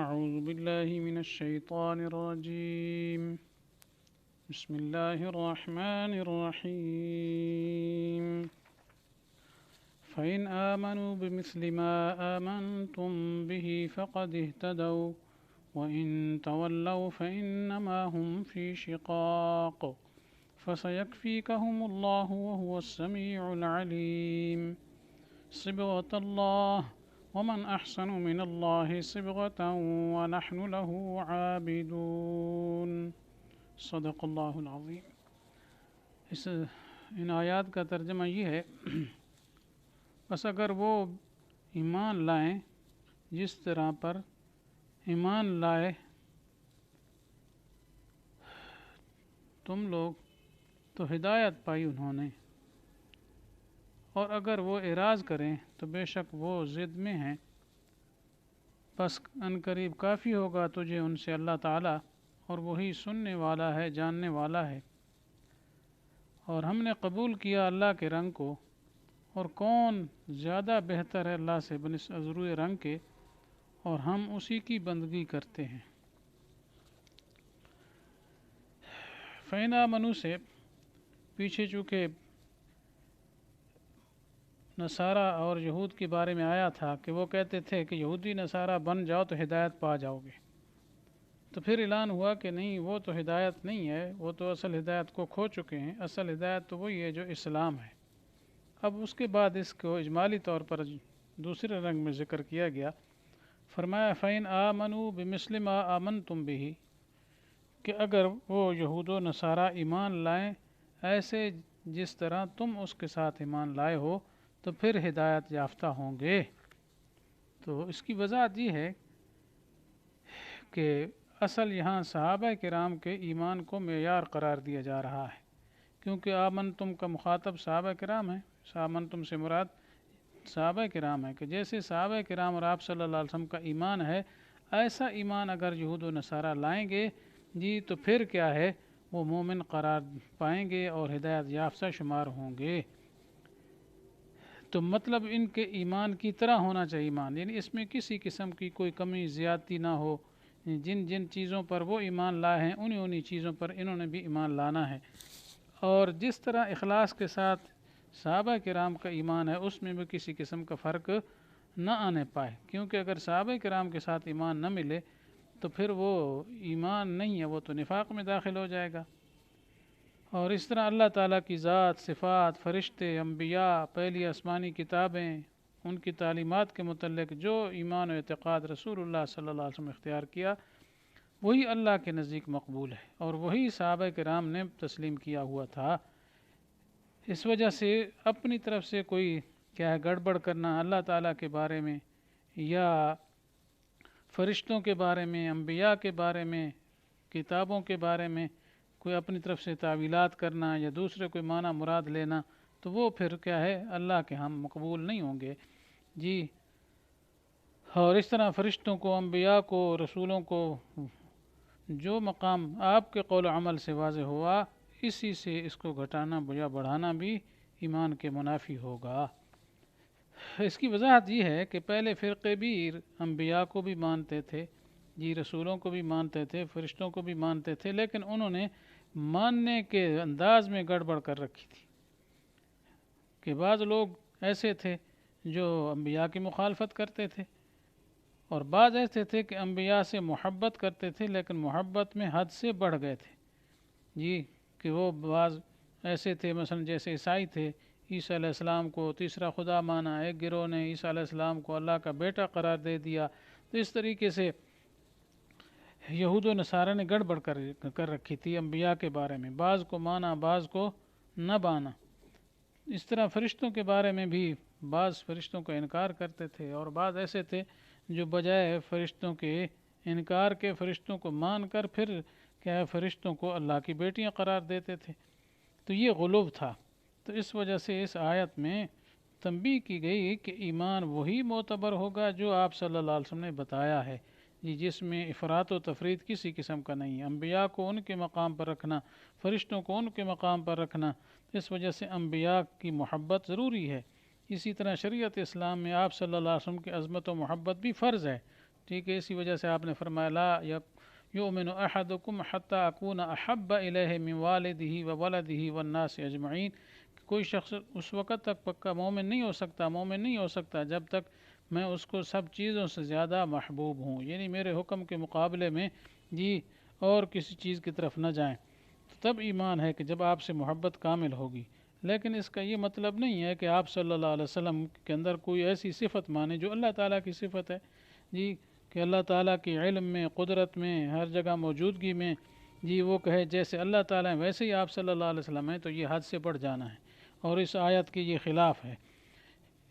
أعوذ بالله من الشيطان الرجيم. بسم الله الرحمن الرحيم. فإن آمنوا بمثل ما آمنتم به فقد اهتدوا وإن تولوا فإنما هم في شقاق فسيكفيكهم الله وهو السميع العليم. صبغة الله ومن أحسن من الله صبغة ونحن له عابدون. صدق اللہ العظیم. ان آیات کا ترجمہ یہ ہے، بس اگر وہ ایمان لائیں جس طرح پر ایمان لائے تم لوگ تو ہدایت پائی انہوں نے، اور اگر وہ اعراض کریں تو بے شک وہ ضد میں ہیں، بس ان قریب کافی ہوگا تجھے ان سے اللہ تعالیٰ، اور وہی سننے والا ہے جاننے والا ہے. اور ہم نے قبول کیا اللہ کے رنگ کو، اور کون زیادہ بہتر ہے اللہ سے بنسبت ضروری رنگ کے، اور ہم اسی کی بندگی کرتے ہیں. فَإِنْ آمَنُوا سے پیچھے چونکہ نصارہ اور یہود کے بارے میں آیا تھا کہ وہ کہتے تھے کہ یہودی نصارہ بن جاؤ تو ہدایت پا جاؤ گے، تو پھر اعلان ہوا کہ نہیں، وہ تو ہدایت نہیں ہے، وہ تو اصل ہدایت کو کھو چکے ہیں. اصل ہدایت تو وہی ہے جو اسلام ہے. اب اس کے بعد اس کو اجمالی طور پر دوسرے رنگ میں ذکر کیا گیا. فرمایا فَإِنْ آمَنُوا بِمِثْلِ مَا آمَنْتُمْ بِهِ، کہ اگر وہ یہود و نصارہ ایمان لائیں ایسے جس طرح تم اس کے ساتھ ایمان لائے ہو تو پھر ہدایت یافتہ ہوں گے. تو اس کی وضاحت یہ ہے کہ اصل یہاں صحابہ کرام کے ایمان کو معیار قرار دیا جا رہا ہے، کیونکہ آمنتم کا مخاطب صحابہ کرام ہے. آمنتم سے مراد صحابہ کرام ہے، کہ جیسے صحابہ کرام اور آپ صلی اللہ علیہ وسلم کا ایمان ہے، ایسا ایمان اگر یہود و نصارہ لائیں گے جی تو پھر کیا ہے، وہ مومن قرار پائیں گے اور ہدایت یافتہ شمار ہوں گے. تو مطلب ان کے ایمان کی طرح ہونا چاہیے ایمان، یعنی اس میں کسی قسم کی کوئی کمی زیادتی نہ ہو. جن جن چیزوں پر وہ ایمان لائے ہیں انہی چیزوں پر انہوں نے بھی ایمان لانا ہے. اور جس طرح اخلاص کے ساتھ صحابہ کرام کا ایمان ہے اس میں بھی کسی قسم کا فرق نہ آنے پائے، کیونکہ اگر صحابہ کرام کے ساتھ ایمان نہ ملے تو پھر وہ ایمان نہیں ہے، وہ تو نفاق میں داخل ہو جائے گا. اور اس طرح اللہ تعالیٰ کی ذات، صفات، فرشتے، انبیاء، پہلی آسمانی کتابیں، ان کی تعلیمات کے متعلق جو ایمان و اعتقاد رسول اللہ صلی اللہ علیہ وسلم اختیار کیا وہی اللہ کے نزدیک مقبول ہے، اور وہی صحابہ کرام نے تسلیم کیا ہوا تھا. اس وجہ سے اپنی طرف سے کوئی کیا ہے گڑبڑ کرنا اللہ تعالیٰ کے بارے میں یا فرشتوں کے بارے میں، انبیاء کے بارے میں، کتابوں کے بارے میں کوئی اپنی طرف سے تعویلات کرنا یا دوسرے کوئی معنی مراد لینا، تو وہ پھر کیا ہے اللہ کے ہم مقبول نہیں ہوں گے جی. اور اس طرح فرشتوں کو، انبیاء کو، رسولوں کو جو مقام آپ کے قول و عمل سے واضح ہوا، اسی سے اس کو گھٹانا یا بڑھانا بھی ایمان کے منافی ہوگا. اس کی وضاحت یہ ہے کہ پہلے فرقے بھی انبیاء کو بھی مانتے تھے جی، رسولوں کو بھی مانتے تھے، فرشتوں کو بھی مانتے تھے، لیکن انہوں نے ماننے کے انداز میں گڑبڑ کر رکھی تھی. کہ بعض لوگ ایسے تھے جو انبیاء کی مخالفت کرتے تھے، اور بعض ایسے تھے کہ انبیاء سے محبت کرتے تھے لیکن محبت میں حد سے بڑھ گئے تھے جی. کہ وہ بعض ایسے تھے مثلا جیسے عیسائی تھے، عیسیٰ علیہ السلام کو تیسرا خدا مانا، ایک گروہ نے عیسیٰ علیہ السلام کو اللہ کا بیٹا قرار دے دیا. تو اس طریقے سے یہود و نصارہ نے گڑبڑ کر رکھی تھی انبیاء کے بارے میں، بعض کو مانا بعض کو نہ مانا. اس طرح فرشتوں کے بارے میں بھی بعض فرشتوں کا انکار کرتے تھے، اور بعض ایسے تھے جو بجائے فرشتوں کے انکار کے فرشتوں کو مان کر پھر کیا ہے فرشتوں کو اللہ کی بیٹیاں قرار دیتے تھے. تو یہ غلو تھا. تو اس وجہ سے اس آیت میں تنبیہ کی گئی کہ ایمان وہی معتبر ہوگا جو آپ صلی اللہ علیہ وسلم نے بتایا ہے جی، جس میں افراط و تفرید کسی قسم کا نہیں ہے. انبیاء کو ان کے مقام پر رکھنا، فرشتوں کو ان کے مقام پر رکھنا. اس وجہ سے انبیاء کی محبت ضروری ہے. اسی طرح شریعت اسلام میں آپ صلی اللہ علیہ وسلم کی عظمت و محبت بھی فرض ہے. ٹھیک ہے، اسی وجہ سے آپ نے فرمایا لا یؤمن احدکم حتی اکون احب الیہ من والدہ وولدہ والناس اجمعین، کوئی شخص اس وقت تک پکا مومن نہیں ہو سکتا، مومن نہیں ہو سکتا جب تک میں اس کو سب چیزوں سے زیادہ محبوب ہوں، یعنی میرے حکم کے مقابلے میں جی اور کسی چیز کی طرف نہ جائیں، تب ایمان ہے کہ جب آپ سے محبت کامل ہوگی۔ لیکن اس کا یہ مطلب نہیں ہے کہ آپ صلی اللہ علیہ وسلم کے اندر کوئی ایسی صفت مانے جو اللہ تعالیٰ کی صفت ہے، جی کہ اللہ تعالیٰ کی علم میں، قدرت میں، ہر جگہ موجودگی میں جی وہ کہے جیسے اللہ تعالیٰ ہیں ویسے ہی آپ صلی اللہ علیہ وسلم ہیں، تو یہ حد سے بڑھ جانا ہے اور اس آیت کے یہ خلاف ہے۔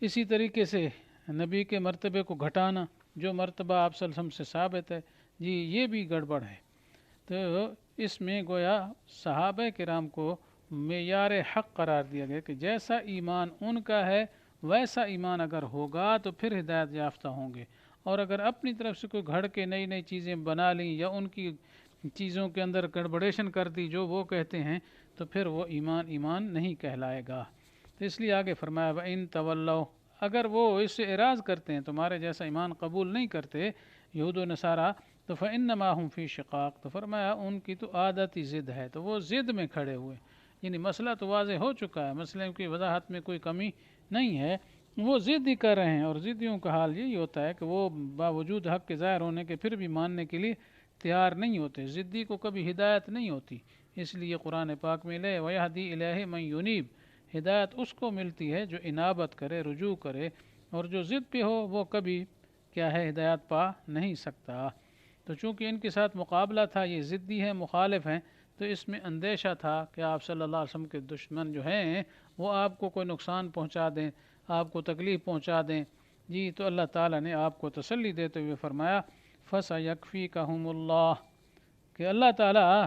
اسی طریقے سے نبی کے مرتبے کو گھٹانا، جو مرتبہ آپ صلی اللہ علیہ وسلم سے ثابت ہے جی یہ بھی گڑبڑ ہے۔ تو اس میں گویا صحابہ کرام کو معیار حق قرار دیا گیا کہ جیسا ایمان ان کا ہے ویسا ایمان اگر ہوگا تو پھر ہدایت یافتہ ہوں گے، اور اگر اپنی طرف سے کوئی گھڑ کے نئی نئی چیزیں بنا لیں یا ان کی چیزوں کے اندر گڑبڑیشن کر دی جو وہ کہتے ہیں، تو پھر وہ ایمان نہیں کہلائے گا۔ تو اس لیے آگے فرمایا وَإِن تَوَلَّوْا، اگر وہ اس سے اعراض کرتے ہیں، تمہارے جیسا ایمان قبول نہیں کرتے یہود و نصارہ، تو فَإِنَّمَا هُمْ فِي شِقَاقٍ، تو فرمایا ان کی تو عادت ہی ضد ہے، تو وہ ضد میں کھڑے ہوئے، یعنی مسئلہ تو واضح ہو چکا ہے، مسئلے کی وضاحت میں کوئی کمی نہیں ہے، وہ ضد ہی کر رہے ہیں، اور ضدیوں کا حال یہی ہوتا ہے کہ وہ باوجود حق کے ظاہر ہونے کے پھر بھی ماننے کے لیے تیار نہیں ہوتے، ضدی کو کبھی ہدایت نہیں ہوتی۔ اس لیے قرآن پاک میں لے وَيَهْدِي إِلَيْهِ مَن يُنِيبُ، ہدایت اس کو ملتی ہے جو انابت کرے، رجوع کرے، اور جو ضد پہ ہو وہ کبھی کیا ہے ہدایت پا نہیں سکتا۔ تو چونکہ ان کے ساتھ مقابلہ تھا، یہ ضدی ہیں، مخالف ہیں، تو اس میں اندیشہ تھا کہ آپ صلی اللہ علیہ وسلم کے دشمن جو ہیں وہ آپ کو کوئی نقصان پہنچا دیں، آپ کو تکلیف پہنچا دیں، جی تو اللہ تعالیٰ نے آپ کو تسلی دیتے ہوئے فرمایا فَسَيَكْفِيكَهُمُ اللَّهُ، کہ اللہ تعالیٰ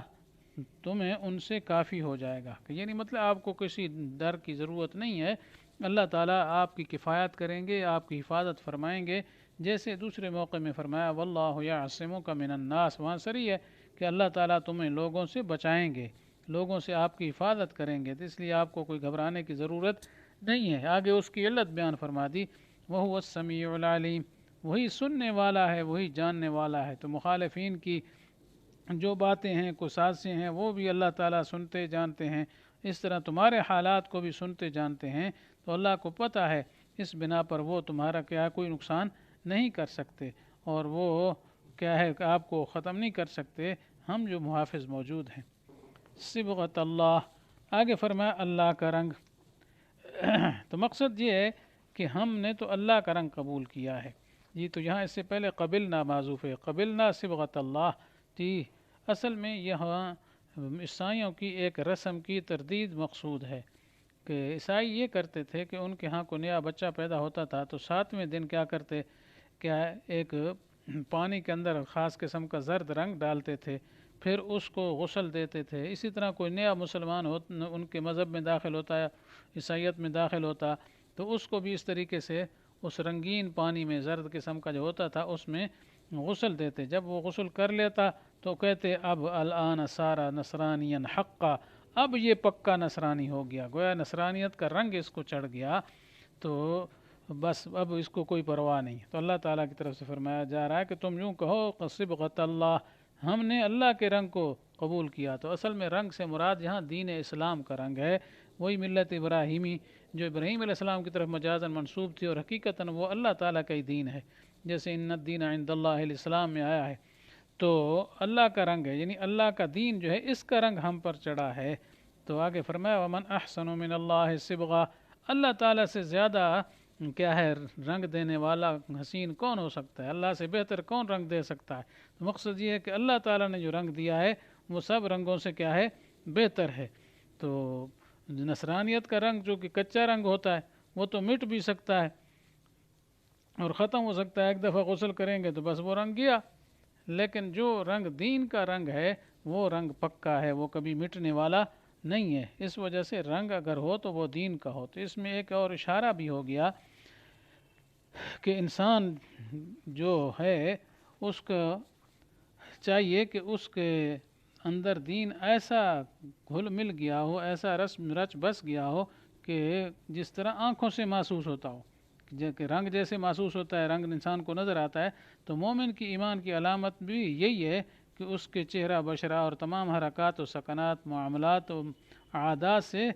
تمہیں ان سے کافی ہو جائے گا، کہ یعنی مطلب آپ کو کسی ڈر کی ضرورت نہیں ہے، اللہ تعالیٰ آپ کی کفایت کریں گے، آپ کی حفاظت فرمائیں گے، جیسے دوسرے موقع میں فرمایا واللہ یعصمک من الناس، وہاں صریح ہے کہ اللہ تعالیٰ تمہیں لوگوں سے بچائیں گے، لوگوں سے آپ کی حفاظت کریں گے، تو اس لیے آپ کو کوئی گھبرانے کی ضرورت نہیں ہے۔ آگے اس کی علت بیان فرما دی وَهُوَ السَّمِيعُ الْعَلِيمُ، وہی سننے والا ہے، وہی جاننے والا ہے۔ تو مخالفین کی جو باتیں ہیں، کو سازشیں ہیں، وہ بھی اللہ تعالیٰ سنتے جانتے ہیں، اس طرح تمہارے حالات کو بھی سنتے جانتے ہیں، تو اللہ کو پتہ ہے، اس بنا پر وہ تمہارا کیا کوئی نقصان نہیں کر سکتے، اور وہ کیا ہے کہ آپ کو ختم نہیں کر سکتے، ہم جو محافظ موجود ہیں۔ صبغۃ اللہ، آگے فرمایا اللہ کا رنگ۔ تو مقصد یہ ہے کہ ہم نے تو اللہ کا رنگ قبول کیا ہے، جی تو یہاں اس سے پہلے قبلنا معذوف ہے، قبلنا صبغۃ اللہ، جی اصل میں یہاں عیسائیوں کی ایک رسم کی تردید مقصود ہے کہ عیسائی یہ کرتے تھے کہ ان کے ہاں کو نیا بچہ پیدا ہوتا تھا تو 7ویں دن کیا کرتے، کیا ایک پانی کے اندر خاص قسم کا زرد رنگ ڈالتے تھے، پھر اس کو غسل دیتے تھے۔ اسی طرح کوئی نیا مسلمان ان کے مذہب میں داخل ہوتا ہے، عیسائیت میں داخل ہوتا، تو اس کو بھی اس طریقے سے اس رنگین پانی میں زرد قسم کا جو ہوتا تھا اس میں غسل دیتے۔ جب وہ غسل کر لیتا تو کہتے اب الآن صار نصرانیا حقا، اب یہ پکا نصرانی ہو گیا، گویا نصرانیت کا رنگ اس کو چڑھ گیا، تو بس اب اس کو کوئی پرواہ نہیں۔ تو اللہ تعالیٰ کی طرف سے فرمایا جا رہا ہے کہ تم یوں کہو صبغۃ اللہ، ہم نے اللہ کے رنگ کو قبول کیا۔ تو اصل میں رنگ سے مراد یہاں دین اسلام کا رنگ ہے، وہی ملت ابراہیمی جو ابراہیم علیہ السلام کی طرف مجازاً منسوب تھی، اور حقیقتاً وہ اللہ تعالیٰ کا ہی دین ہے، جیسے ان الدین عند اللہ الاسلام میں آیا ہے۔ تو اللہ کا رنگ ہے، یعنی اللہ کا دین جو ہے اس کا رنگ ہم پر چڑھا ہے۔ تو آگے فرمایا ومن احسن من اللہ صبغہ، اللہ تعالیٰ سے زیادہ کیا ہے رنگ دینے والا حسین کون ہو سکتا ہے، اللہ سے بہتر کون رنگ دے سکتا ہے۔ تو مقصد یہ ہے کہ اللہ تعالیٰ نے جو رنگ دیا ہے وہ سب رنگوں سے کیا ہے بہتر ہے۔ تو نصرانیت کا رنگ جو کہ کچا رنگ ہوتا ہے وہ تو مٹ بھی سکتا ہے اور ختم ہو سکتا ہے، ایک دفعہ غسل کریں گے تو بس وہ رنگ گیا، لیکن جو رنگ دین کا رنگ ہے وہ رنگ پکا ہے، وہ کبھی مٹنے والا نہیں ہے۔ اس وجہ سے رنگ اگر ہو تو وہ دین کا ہو۔ تو اس میں ایک اور اشارہ بھی ہو گیا کہ انسان جو ہے اس کا چاہیے کہ اس کے اندر دین ایسا گھل مل گیا ہو، ایسا رسم رچ بس گیا ہو کہ جس طرح آنکھوں سے محسوس ہوتا ہو، کہ رنگ جیسے محسوس ہوتا ہے، رنگ انسان کو نظر آتا ہے، تو مومن کی ایمان کی علامت بھی یہی ہے کہ اس کے چہرہ بشرہ اور تمام حرکات و سکنات، معاملات و عادات سے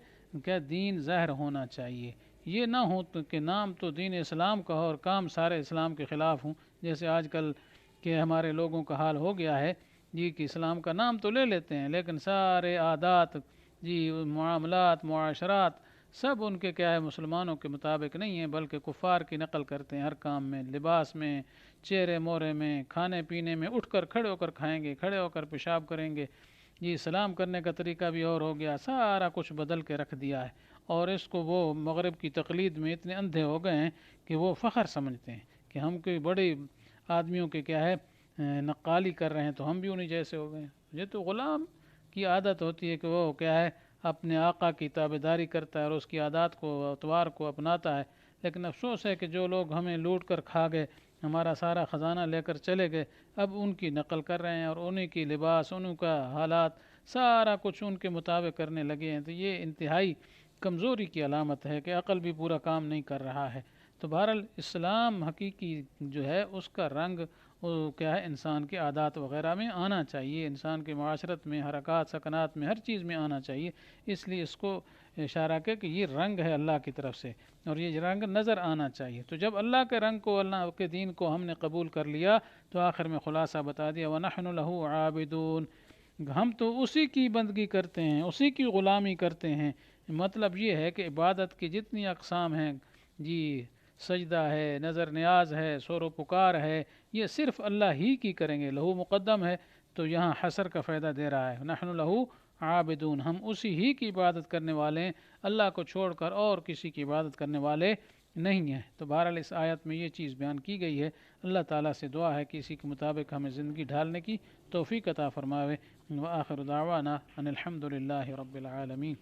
کیا دین ظاہر ہونا چاہیے. یہ نہ ہو کہ نام تو دین اسلام کا ہو اور کام سارے اسلام کے خلاف ہوں، جیسے آج کل کے ہمارے لوگوں کا حال ہو گیا ہے جی، کہ اسلام کا نام تو لے لیتے ہیں لیکن سارے عادات جی، معاملات، معاشرات سب ان کے کیا ہے مسلمانوں کے مطابق نہیں ہیں، بلکہ کفار کی نقل کرتے ہیں ہر کام میں، لباس میں، چہرے مورے میں، کھانے پینے میں، اٹھ کر کھڑے ہو کر کھائیں گے، کھڑے ہو کر پیشاب کریں گے جی، سلام کرنے کا طریقہ بھی اور ہو گیا، سارا کچھ بدل کے رکھ دیا ہے. اور اس کو وہ مغرب کی تقلید میں اتنے اندھے ہو گئے ہیں کہ وہ فخر سمجھتے ہیں کہ ہم کوئی بڑے آدمیوں کے کیا ہے نقالی کر رہے ہیں تو ہم بھی انہیں جیسے ہو گئے ہیں. یہ تو غلام کی عادت ہوتی ہے کہ وہ کیا ہے اپنے آقا کی تابعداری کرتا ہے اور اس کی عادات کو، اطوار کو اپناتا ہے. لیکن افسوس ہے کہ جو لوگ ہمیں لوٹ کر کھا گئے، ہمارا سارا خزانہ لے کر چلے گئے، اب ان کی نقل کر رہے ہیں اور انہیں کی لباس، انہوں کا حالات، سارا کچھ ان کے مطابق کرنے لگے ہیں. تو یہ انتہائی کمزوری کی علامت ہے کہ عقل بھی پورا کام نہیں کر رہا ہے. تو بہرحال اسلام حقیقی جو ہے اس کا رنگ وہ کیا ہے انسان کے عادات وغیرہ میں آنا چاہیے، انسان کے معاشرت میں، حرکات سکنات میں، ہر چیز میں آنا چاہیے. اس لیے اس کو اشارہ کیا کہ یہ رنگ ہے اللہ کی طرف سے اور یہ رنگ نظر آنا چاہیے. تو جب اللہ کے رنگ کو، اللہ کے دین کو ہم نے قبول کر لیا تو آخر میں خلاصہ بتا دیا وَنَحْنُ لَهُ عَابِدُونَ، ہم تو اسی کی بندگی کرتے ہیں، اسی کی غلامی کرتے ہیں. مطلب یہ ہے کہ عبادت کی جتنی اقسام ہیں جی، سجدہ ہے، نظر نیاز ہے، سور و پکار ہے، یہ صرف اللہ ہی کی کریں گے. لہو مقدم ہے تو یہاں حصر کا فائدہ دے رہا ہے. نحن لہو عابدون، ہم اسی ہی کی عبادت کرنے والے ہیں، اللہ کو چھوڑ کر اور کسی کی عبادت کرنے والے نہیں ہیں. تو بہرحال اس آیت میں یہ چیز بیان کی گئی ہے. اللہ تعالیٰ سے دعا ہے کہ اسی کے مطابق ہمیں زندگی ڈھالنے کی توفیق عطا فرماوے. وآخر دعوانا ان الحمد للہ رب العالمین.